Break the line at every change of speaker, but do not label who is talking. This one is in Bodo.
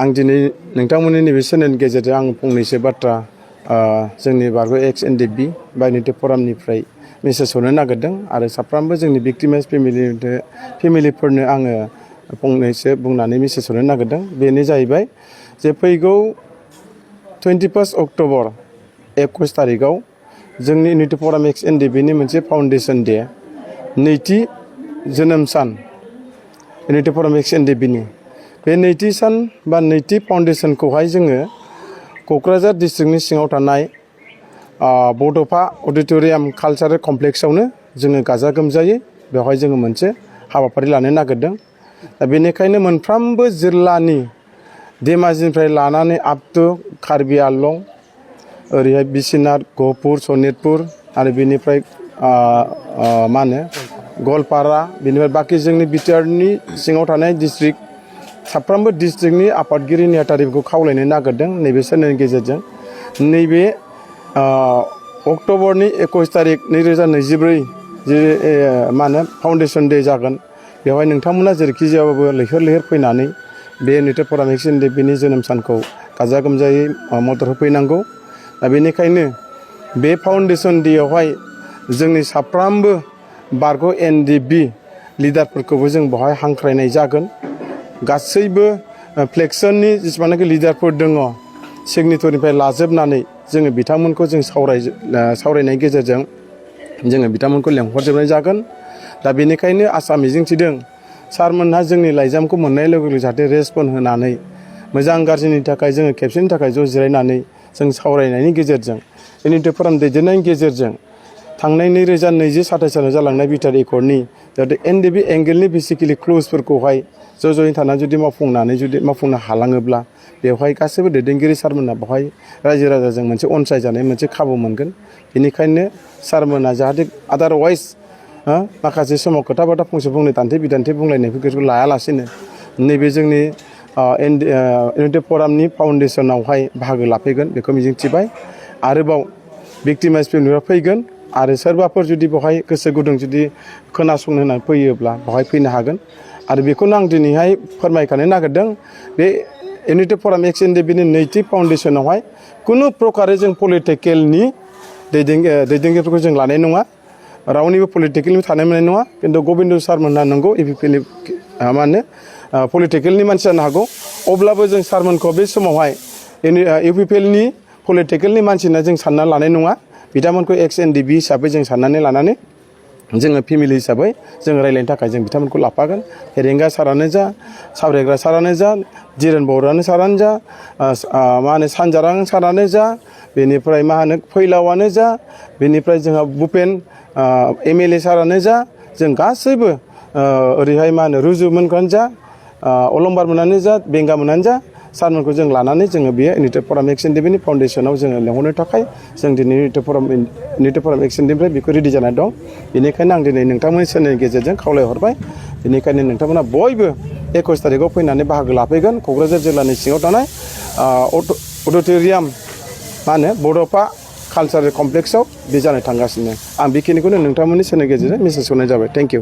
आं दिनै नोंथांमोननि नैबे चेनेलनि गेजेरजों आं फंनैसो बाथ्रा जोंनि बड'फ एक्स एनडीएफबी बायनिटे फरामनिफ्राय मेसेज हरनो नागिरदों आरो साफ्रोमबो जोंनि भिक्टिमाइज फेमिलिफोरनो आङो फंनैसो बुंनानै मेसेज हरनो नागिरदों। बेनो जाहैबाय जे फैगौ 21 अक्ट'बर 21 तारिखआव जोंनि बायनिटे फराम एक्स एनडीएफबीनि मोनसे फाउन्डेसन डे नैथि जोनोम सान बायनिटे फराम एक्स एनडीएफबीनि बे नैथि सान बा नैथि फाउन्डेसनखौहाय जोङो क'क्राझार डिस्ट्रिक्टनि सिङाव थानाय बड'फा अडिट'रियाम कालचारेल कमप्लेक्सआवनो जोङो गाजा गोमजायै बेवहाय जोङो मोनसे हाबाफारि लानो नागिरदों। दा बेनिखायनो मोनफ्रोमबो जिल्लानि धेमाजिनिफ्राय लानानै आप टु कार्बि आंलं ओरैहाय बिश्वनाथ गहपुर सनितपुर आरो बेनिफ्राय मा होनो गवालपारा बेनिफ्राय बाखि जोंनि बिटिआरनि सिङाव थानाय डिस्ट्रिक्ट साफ्रोमबो डिस्ट्रिक्टनि आफादगिरि नेहाथारिफोरखौ खावलायनो नागिरदों नैबे चेनेलनि गेजेरजों नैबे अक्ट'बरनि 21 तारिख 2024 जे मा होनो फाउन्डेसन डे जागोन बेवहाय नोंथांमोना जेरैखि जायाबाबो लैहोर लैहोर फैनानै बे बायनिटे फराम एक्स एनडीएफबीनि जोनोम सानखौ गाजा गोमजायै मदद होफैनांगौ। दा बेनिखायनो बे फाउन्डेसन डेआवहाय जोंनि साफ्रोमबो बड'फ एनडीएफबी लिडारफोरखौबो जों बेवहाय हांख्रायनाय जागोन। गासैबो फ्लेक्सननि जेसेबांनाखि लिडारफोर दङ सिगनेटरनिफ्राय लाजोबनानै जोङो बिथांमोनखौ जों सावरायनायनि गेजेरजों जोङो बिथांमोनखौ लेंहरजोबनाय जागोन। दा बेनिखायनो आसा मिजिंथिदों सारमोनहा जोंनि लाइजामखौ मोननाय लोगो लोगो जाहाथे रेसपन्ड होनानै मोजां गाज्रिनि थाखाय जोङो खेबसेनि थाखाय ज' जिरायनानै जों सावरायनायनि गेजेरजों बायनिटे फराम दैदेननायनि गेजेरजों थांनाय 2020-27 सालाव जालांनाय बिटिआर एकर्डनि जाहाथे एनडीएफबी एंगेलनि बेसिकेलि क्ल'जफोरखौहाय ज'यै थानानै जुदि मावफुंनो हालाङोब्ला बेवहाय गासैबो दैदेनगिरि सारमोनहा बेवहाय रायजो राजाजों मोनसे अनसायजानाय मोनसे खाबु मोनगोन। बेनिखायनो सारमोनहा जाहाथे आदारवाइज माखासे समाव खोथा बाथ्रा फंसे फंनै दान्थे बिदान्थे बुंलायनायफोरखौ लायालासेनो नैबे जोंनि बायनिटे फरामनि फाउन्डेसनावहाय बाहागो लाफैगोन बेखौ मिजिंथिबाय। आरोबाव भिक्टिमाइज फेमिलिफ्रा फैगोन आरो सोरबाफोर जुदि बेवहाय गोसो गुदुं जुदि खोनासंनो होननानै फैयोब्ला बेवहाय फैनो हागोन। आरो बेखौनो आं दिनैहाय फोरमायखानो नागिरदों बे बायनिटे फराम एक्स एनडीएफबीनि नैथि फाउन्डेसनावहाय खुनु प्रकारै जों पलिटिकेलनि दैदेनगिरिफोरखौ जों लानाय नङा रावनिबो पलिटिकेलनि थानाय मोननाय नङा। खिन्थु गबिन्द सारमोनहा नंगौ इउपिपिएलनि मा होनो पलिटिकेलनि मानसि जानो हागौ अब्लाबो जों सारमोनखौ बे समावहाय इउपिपिएलनि पलिटिकेलनि मानसि होनना जों सानना लानाय नङा। बिथांमोनखौ एक्स एनडीएफबी हिसाबै जों साननानै लानानै जोङो फेमिलि हिसाबै जों रायज्लायनो थाखाय जों बिथांमोनखौ लाफागोन। फेरेंगा सारानो जा सावरायग्रा सारानो जा जिरेन बर'आनो सारानो जा मा होनो सानजारां सारानो जा बेनिफ्राय मा होनो फैलावानो जा बेनिफ्राय जोंहा भुपेन एमएलए सारानो जा जों गासैबो ओरैहाय मा होनो रुजुमोनखौनो जा अलंबार मोनानो जा बेंगा मोनानो जा सारमोनखौ जों लानानै जोङो बे बायनिटे फराम एक्स एनडीएफबीनि फाउन्डेसनाव जोङो लेंहरनो थाखाय जों दिनै बायनिटे फराम एक्स एनडीएफबीनिफ्राय बेखौ रेडि जानानै दं। बेनिखायनो आं दिनै नोंथांमोननि चेनेलनि गेजेरजों खावलायहरबाय। बेनिखायनो नोंथांमोना बयबो 21 तारिखआव फैनानै बाहागो लाफैगोन क'क्राझार जिल्लानि सिङाव थानाय अडिट'रियाम मा होनो बड'फा कालचारेल कमप्लेक्सआव बे जानो थांगासिनो। आं बेखिनिखौनो नोंथांमोननि चेनेलनि गेजेरजों मेसेज हरनाय जाबाय। Thank you.